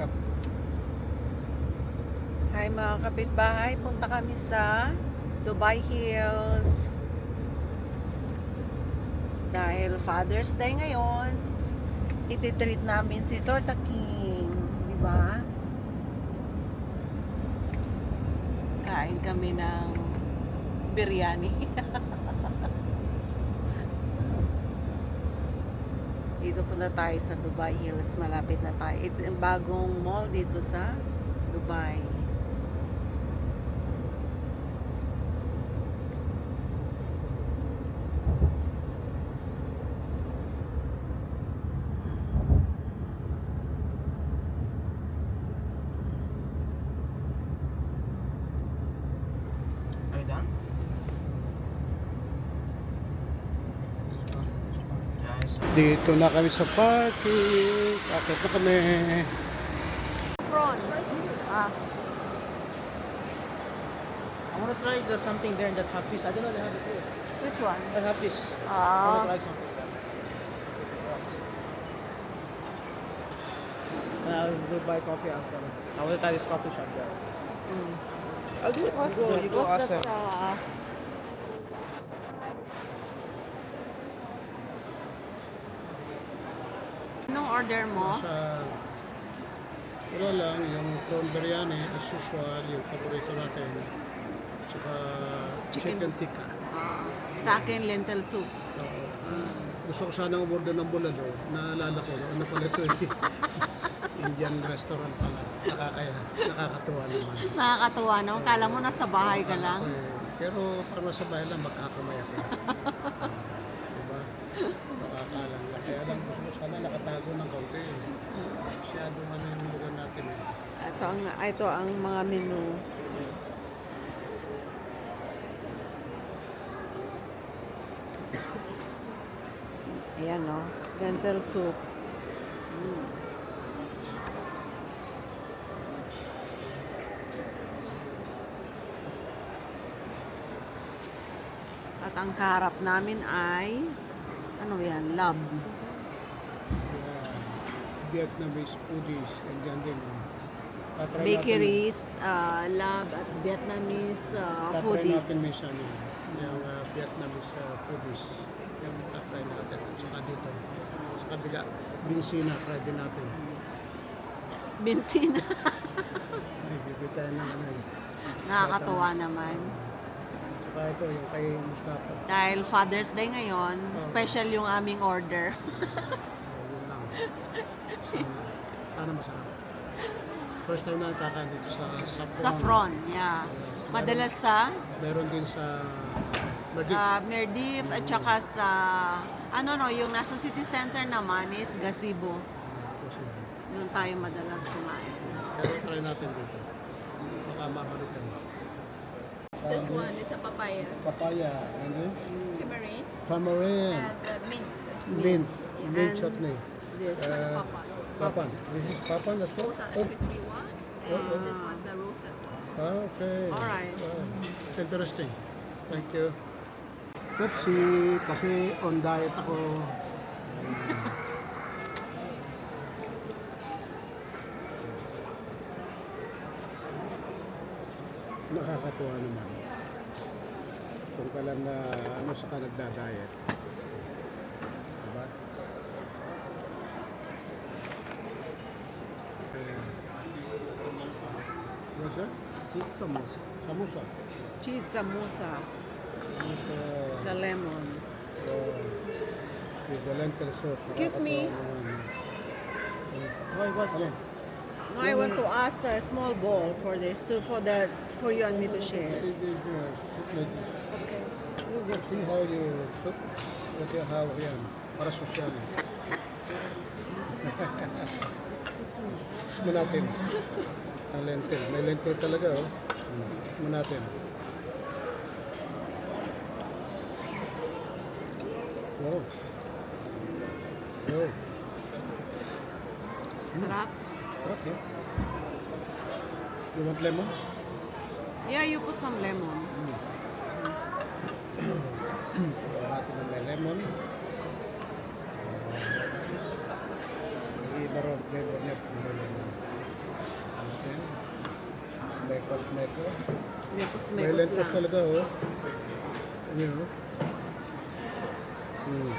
up. Hi mga kapitbahay, punta kami sa Dubai Hills. Dahil Father's Day ngayon, ititreat namin si Torta King, di ba? Kain kami ng biryani. Dito punta tayo sa Dubai Hills, malapit na tayo. Ito yung bagong mall dito sa Dubai. Are you done? Guys, Dito na kami sa parking. Akit na kami. Front. I want to try the something there in that half piece. I don't know they have it here. Which one? That half piece. I want to Ah, try something there. And I'll buy coffee after. I want to try this coffee shop there. I'll do it. what's You go what's ask her. that? Anong order mo? Sa wala lang, yung prawn biryani as usual, yung paborito natin. Tsaka Chicken. chicken tikka. Sa akin, lentil soup. Oo. Gusto ko sanang umorder ng bulalo. Naalala ko, ano pala ito eh. Indian restaurant pala. Nakakatuwa naman. Nakakatuwa, no? Kala mo nasa bahay ka lang. Ako eh. Pero pag nasa bahay lang, magkakamay ako. Diba? Nakakalang. Kaya lang gusto ko sana nakatago ng kaunti eh. Masyado man yung lugar natin eh. Ito ang mga menu. Ayan, no? Lentil soup. At ang kaharap namin ay ano yan? Lab. Vietnamese foodies, and dyan din. Tatry Bakeries, lab at Vietnamese Natin, foodies. natin minsan yung Vietnamese foodies. Yung tatry natin. At saka dito, sa kabila, binsina, try din natin. Bensina. Ay, bibig tayo ng ano eh. Nakakatuwa naman. Saka ito, yung kay Mustafa. Dahil Father's Day ngayon, special yung aming order. Yun lang. Sana masarap. First time na kakain dito sa Saffron. Saffron, yeah. Madalas sa Meron din sa Merdik. Merdif at saka sa ano no, yung nasa city center naman is Gazebo. Kasi, Doon tayo madalas kumain. pero try natin dito. Baka mabalikan. This one is a papaya, Papaya, and then tamarind, tamarind, and mint. mint, mint And chutney. This. Papa. Papan. This is papan, that's what? Those are the crispy one, and this one the roasted one. Okay. Alright. Interesting. Thank you. Pepsi, kasi on diet ako. Nakakatuwa naman. Kung ka lang na ano sa ka nagda-diet. Diba? What's that? Cheese samosa. Samosa. Cheese samosa, Samosa. the lemon. With the lentil soup. Excuse me? Why, what? Alin? No, I want to ask a small bowl for this for you and me to share. It is soup like this. Okay. You will see how you soup. What you have yan. Para sosyal. Mo natin. Ang lentil. May lentil talaga oh. Mo natin. Wow. Wow. Sarap. Sarap eh. You want lemon? Yeah, you put some lemon. Natin na may lemon. Iba ron, flavor niya. May lemon. Mekos, mekos. Mekos, May mekos lentos lang. talaga, oh. Ano yun, oh? Hmm.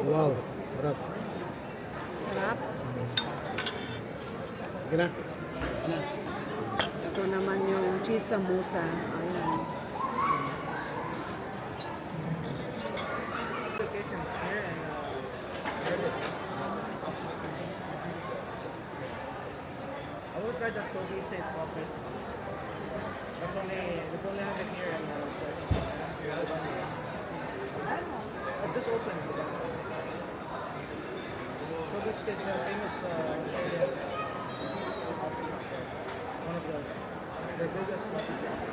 Wow, harap. Sarap. Sige na. Ito naman yung cheese samosa. Ayan. I will try the Toby Safe coffee. That's only, they only have it here and I just opened it. Toby Safe is a famous Australian coffee shop there. One of the biggest coffee shops.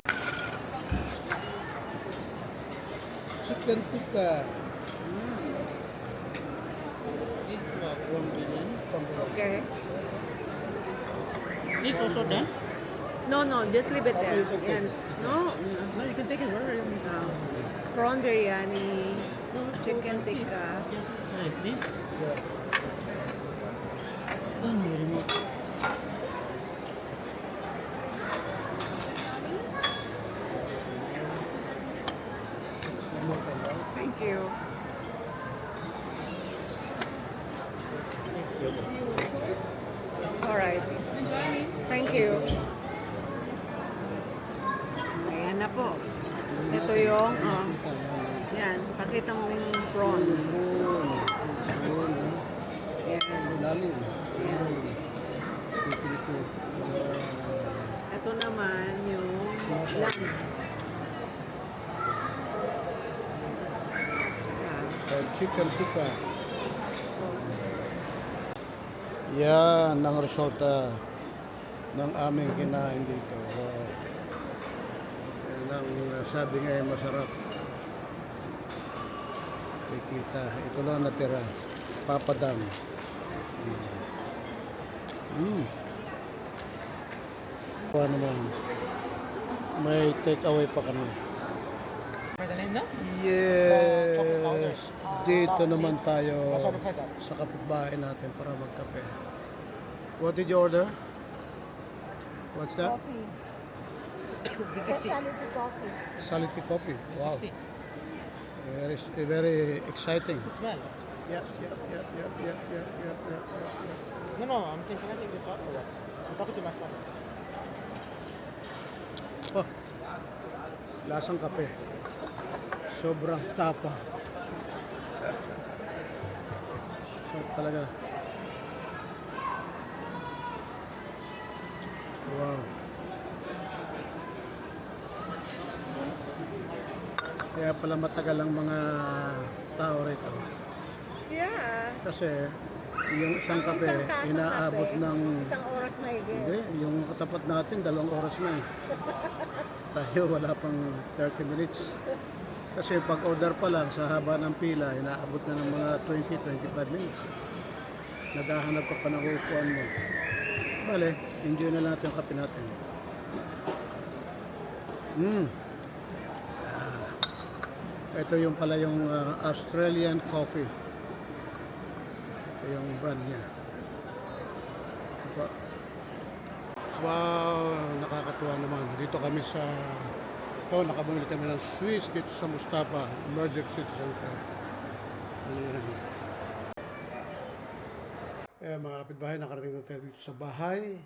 Chicken tikka. This from Billion. Okay. This also done? No, no, just leave it there. Okay, okay. Yan. No, No, you can take it wherever you want. prawn biryani, chicken tikka. Just like this. Yeah. Done the remote. Thank you. Alright. Enjoy me. Thank you. Ayan na po. Ito yung, yan, pakita mo yung prawn. Yan. Lalim. Yan. Ito naman yung lamb. Chicken tikka. Yan ang resulta ng aming kinain dito. Wow. Yan ang sabi nga ay masarap. Kikita. Ito lang natira. Papadam. Ano naman. May take away pa kami. For the name now? Yes! Dito naman tayo That's all beside that. sa kapitbahay natin para magkape. What did you order? What's that? Coffee. Specialty coffee. Salty coffee. Wow. 60. Very exciting. It smell. Yeah. No, I'm saying can I take this out or what? I'm talking to myself. Oh, lasang kape. Sobrang tapa. So, talaga. Wow. Kaya pala matagal ang mga tao rito. Yeah. Kasi yung isang kape, inaabot ng... Isang oras na Hindi, yung katapat natin, 2 oras na eh. Tayo wala pang 30 minutes. Kasi pag order pa lang sa haba ng pila, inaabot na ng mga 20-25 minutes. Naghahanap ka pa ng upuan mo. Bale, enjoy na lang natin yung kape natin. Ito yung pala yung Australian coffee. Ito yung brand niya. Diba? Wow, nakakatuwa naman. Dito kami sa nakabumili kami ng sweets dito sa Mustafa Murder City Center. Ayan. Mga kapitbahay, nakarating na tayo dito sa bahay.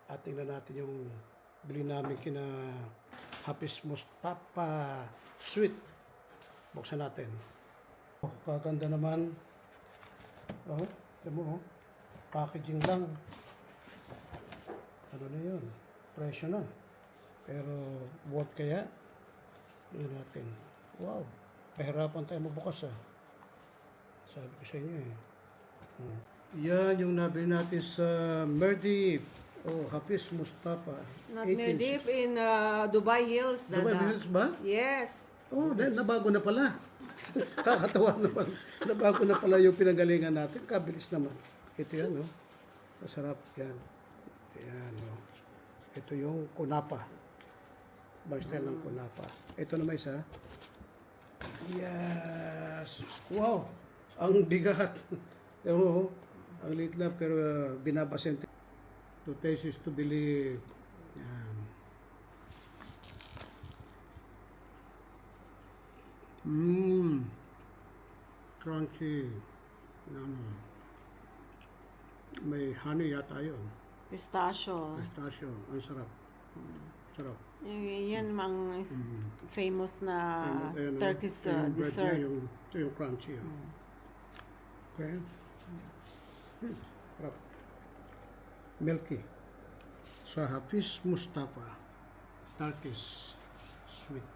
At tingnan natin yung bili namin kina Hafiz Mustafa Sweet. Buksan natin. Oh, kaganda naman. Oh, ito mo, oh. Packaging lang. Ano na yun? Presyo na. Pero, worth kaya? Tingnan natin. Wow. Pahirapan tayo mabukas, ah. Sabi ko sa inyo, eh. Yan yung nabili natin sa Merdip. Oh, Hafiz Mustafa. Not Mirdif, in Dubai Hills. Dubai Dada. Hills ba? Yes. Oh, dahil nabago na pala. Kakatawa naman. Nabago na pala yung pinanggalingan natin. Kabilis naman. Ito yan, no? Masarap yan. Ito yan, no? Ito yung kunapa. Style ng kunapa. Ito naman isa. Yes! Wow! Ang bigat. Ang liit lang pero binabasente. To taste is to believe. Yan. Crunchy. Ano. May honey yata yun. Pistachio. Pistachio. Ang sarap. Sarap. Yan ang famous na Ayan, Turkish yung bread niya, dessert. ito yung crunchy. Okay. Sarap. Milky. So, Hafiz Mustafa. Turkish sweet.